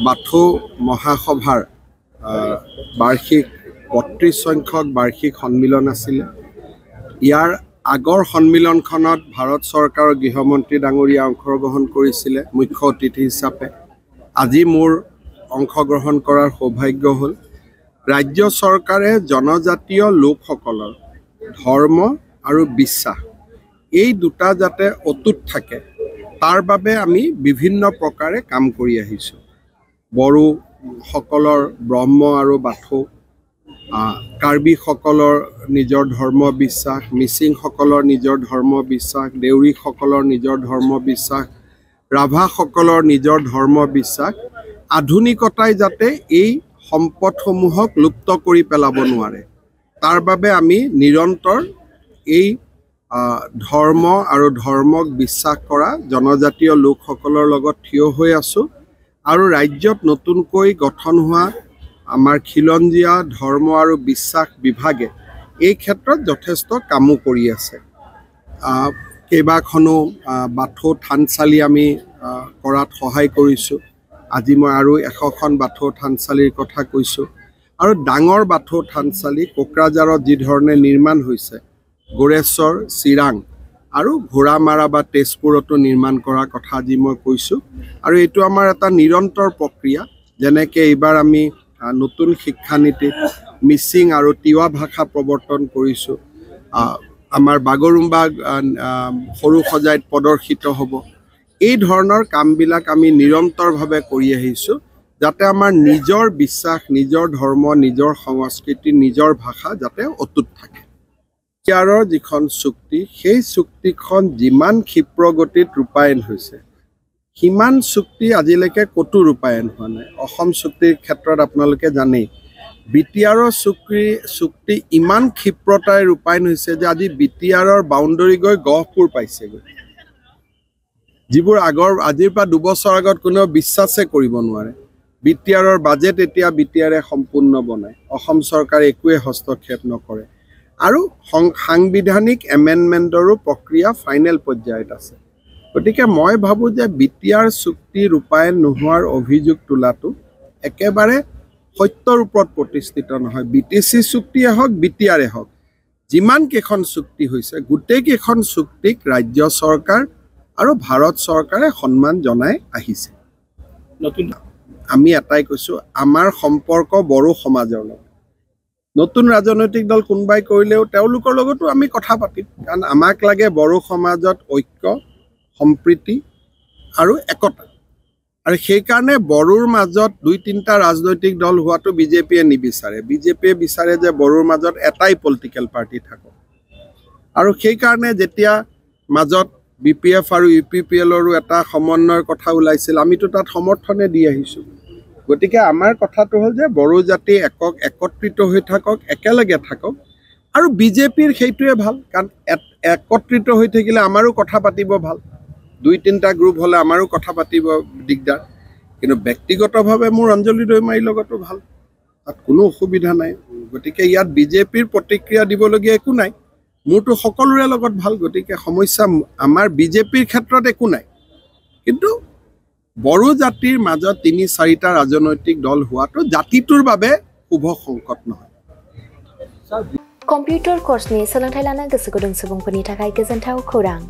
বাথৌ মহাসভাৰ বাৰ্ষিক ৩২ সংখ্যক বাৰ্ষিক সন্মিলন আছিলে। ইয়াৰ আগৰ সন্মিলনখনত ভাৰত চৰকাৰৰ গৃহমন্ত্ৰী ডাঙৰীয়া অংশগ্ৰহণ কৰিছিলে মুখ্য অতিথি হিচাপে। আজি মোৰ অংশগ্ৰহণ কৰাৰ সৌভাগ্য হ'ল। ৰাজ্য চৰকাৰে জনজাতীয় লোকসকলৰ ধৰ্ম আৰু বিশ্বাস এই দুটা যাতে অটুট থাকে তাৰ বাবে আমি বিভিন্ন প্ৰকাৰে কাম কৰি আহিছোঁ। বড়োসকলৰ ব্ৰহ্ম আৰু বাথৌ, কাৰ্বিসকলৰ নিজৰ ধৰ্ম বিশ্বাস, মিচিংসকলৰ নিজৰ ধৰ্ম বিশ্বাস, দেউৰীসকলৰ নিজৰ ধৰ্ম বিশ্বাস, ৰাভাসকলৰ নিজৰ ধৰ্ম বিশ্বাস, আধুনিকতাই যাতে এই সম্পদসমূহক লুপ্ত কৰি পেলাব নোৱাৰে তাৰ বাবে আমি নিৰন্তৰ এই ধৰ্ম আৰু ধৰ্মক বিশ্বাস কৰা জনজাতীয় লোকসকলৰ লগত থিয় হৈ আছোঁ। আৰু ৰাজ্যত নতুনকৈ গঠন হোৱা আমাৰ খিলঞ্জীয়া ধৰ্ম আৰু বিশ্বাস বিভাগে এই ক্ষেত্ৰত যথেষ্ট কামো কৰি আছে। কেইবাখনো বাথৌ থানচালি আমি কৰাত সহায় কৰিছোঁ। আজি মই আৰু 100খন বাথৌ থানচালিৰ কথা কৈছোঁ। আৰু ডাঙৰ বাথৌ থানচালি কোকৰাঝাৰত যি ধৰণে নিৰ্মাণ হৈছে, গোৰেশ্বৰ, চিৰাং আৰু ঘোঁৰামাৰা বা তেজপুৰতো নিৰ্মাণ কৰাৰ কথা আজি মই কৈছোঁ। আৰু এইটো আমাৰ এটা নিৰন্তৰ প্ৰক্ৰিয়া। যেনেকৈ এইবাৰ আমি নতুন শিক্ষানীতিত মিচিং আৰু তিৱা ভাষা প্ৰৱৰ্তন কৰিছোঁ। আমাৰ বাগৰুম্বা সৰু সজাইত প্ৰদৰ্শিত হ'ব। এই ধৰণৰ কামবিলাক আমি নিৰন্তৰভাৱে কৰি আহিছোঁ যাতে আমাৰ নিজৰ বিশ্বাস, নিজৰ ধৰ্ম, নিজৰ সংস্কৃতি, নিজৰ ভাষা যাতে অটুট থাকে। বিটিআৰৰ যিখন চুক্তি, সেই চুক্তিখন যিমান ক্ষীপ্ৰ গতিত ৰূপায়ণ হৈছে সিমান চুক্তি আজিলৈকে ক'তো ৰূপায়ণ হোৱা নাই। অসম চুক্তিৰ ক্ষেত্ৰত আপোনালোকে জানেই বিটিআৰৰ চুক্তি ইমান ক্ষীপ্ৰতাৰে ৰূপায়ণ হৈছে যে আজি বিটিআৰৰ বাউণ্ডৰী গৈ গহপুৰ পাইছেগৈ, যিবোৰ আজিৰ পৰা 2 বছৰ আগত কোনেও বিশ্বাসে কৰিব নোৱাৰে। বিটিআৰৰ বাজেট এতিয়া বিটিআৰে সম্পূৰ্ণ বনায়। অসম চৰকাৰে একোৱে হস্তক্ষেপ নকৰে। আৰু সাংবিধানিক এমেণ্ডমেণ্টৰো প্ৰক্ৰিয়া ফাইনেল পৰ্যায়ত আছে। গতিকে মই ভাবোঁ যে বিটিআৰ চুক্তি ৰূপায়ণ নোহোৱাৰ অভিযোগ তোলাটো একেবাৰে সত্যৰ ওপৰত প্ৰতিষ্ঠিত নহয়। BTC চুক্তিয়ে হওক, বিটিআৰে হওক, যিমান কেইখন চুক্তি হৈছে গোটেইকেইখন চুক্তিক ৰাজ্য চৰকাৰ আৰু ভাৰত চৰকাৰে সন্মান জনাই আহিছে। আমি এটাই কৈছোঁ, আমাৰ সম্পৰ্ক বড়ো সমাজৰ লগত। নতুন ৰাজনৈতিক দল কোনোবাই কৰিলেও তেওঁলোকৰ লগতো আমি কথা পাতিম, কাৰণ আমাক লাগে বড়ো সমাজত ঐক্য, সম্প্ৰীতি আৰু একতা। আৰু সেইকাৰণে বড়োৰ মাজত 2-3টা ৰাজনৈতিক দল হোৱাটো বিজেপিয়ে নিবিচাৰে। বিজেপিয়ে বিচাৰে যে বড়োৰ মাজত এটাই পলিটিকেল পাৰ্টি থাকক। আৰু সেইকাৰণে যেতিয়া মাজত BPF আৰু UPPLৰো এটা সমন্বয়ৰ কথা ওলাইছিল, আমিতো তাত সমৰ্থনে দি আহিছোঁ। গতিকে আমাৰ কথাটো হ'ল যে বড়ো জাতি একত্ৰিত হৈ থাকক, একেলগে থাকক। আৰু বিজেপিৰ সেইটোৱে ভাল, কাৰণ একত্ৰিত হৈ থাকিলে আমাৰো কথা পাতিব ভাল। 2-3টা গ্ৰুপ হ'লে আমাৰো কথা পাতিব দিগদাৰ। কিন্তু ব্যক্তিগতভাৱে মোৰ অঞ্জলি দৈমাৰীৰ লগতো ভাল, তাত কোনো অসুবিধা নাই। গতিকে ইয়াত বিজেপিৰ প্ৰতিক্ৰিয়া দিবলগীয়া একো নাই। মোৰতো সকলোৰে লগত ভাল। গতিকে সমস্যা আমাৰ বিজেপিৰ ক্ষেত্ৰত একো নাই। কিন্তু বড়ো জাতিৰ মাজত 3-4টা ৰাজনৈতিক দল হোৱাটো জাতিটোৰ বাবে শুভ সংকট নহয়। कम्पिउटार कर्सनि सोलोंथाय लानो गोसो गुदुं सुबुंफोरनि थाखाय गोजोनथाव खौरां।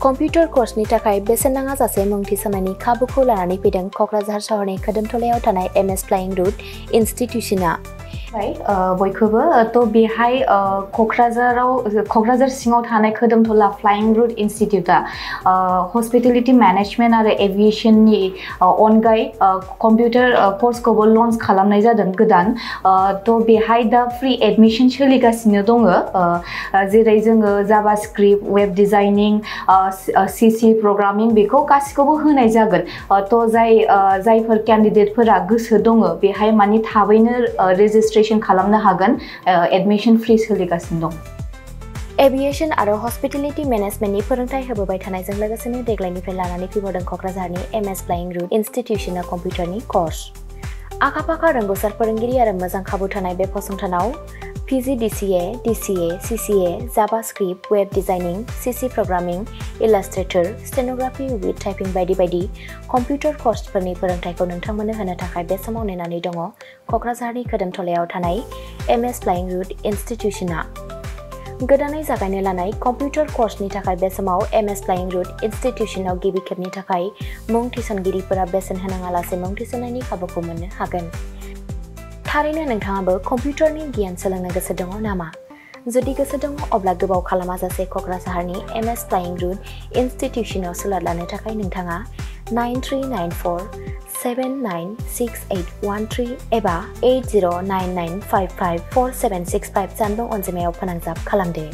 कम्पिउटार कर्सनि थाखाय बेसेन नाङा जासे मुं थिसननायनि खाबुखौ लानानै फैदों क'क्राझार सहरनि खोदोमथलायाव थानाय MS फ्लाइंग रुट इनस्टिट्यूशना। बयखौबो तो बेहाय क'क्राझार सिङाव थानाय खोदोमथला फ्लाइंग रुट इनस्टिट्यूटा हस्पिटेलिटी मैनेजमेंट आरो एविएशननि अनगायै कम्पिउटार कर्सखौबो लन्च खालामनाय जादों गोदान। तो बेहाय दा फ्री एडमिशन सोलिगासिनो दङ। जेरै जोङो जाभास्क्रिप्ट, वेब डिजाइनिं, CC प्रोग्रामिं बेखौ गासिखौबो होनाय जागोन। तो जायफोर कैंडिडेटफोरा गोसो दङ बेहाय माने थाबैनो रेजिस्ट्रेशन खालामनो हागोन। एडमिशन फ्री सोलिगासिनो दं। एविएशन आरो हस्पिटेलिटी मैनेजमेंटनि फोरोंथाय होबोबाय थानायजों लोगोसेनो देग्लायनिफ्राय लानानै फैबावदों क'क्राझारनि MS फ्लाइंग रुट इनस्टिट्यूशना कम्पिउटारनि कर्स। आखा-फाखा रोंग'सार फोरोंगिरि आरो मोजां खाबु थानाय बे फसंथानाव PGDCA, DCA, CCA, JavaScript, Web Designing, CC Programming, Illustrator, Stenography with Typing बायदि कम्पिउटार कर्सफोरनि फोरोंथायखौ नोंथांमोननो होनो थाखाय बे समाव नेनानै दङ कक्राझारनि खोदोमथलायाव थानाय MS Flying Root इनस्टिट्यूशना गोदानै जागायनो लानाय कम्पिउटार कर्सनि थाखाय बे समाव MS Flying Root इनस्टिट्यूशनाव गिबि खेबनि थाखाय मुं थिसनगिरिफोरा बेसेन होनाङालासे मुं थिसननायनि खाबुखौ मोननो हागोन थारैनो नोंथाङाबो कम्पिउटारनि गियान सोलोंनो गोसो दङ नामा जुदि गोसो दङ अब्ला गोबाव खालामाजासे कक्राझारनि MS Flying Root इनस्टिट्यूशनाव सोलों लानो थाखाय नोंथाङा 9394796813 एबा 8099554765 जानबुं अनजिमायाव फोनांजाब खालामदो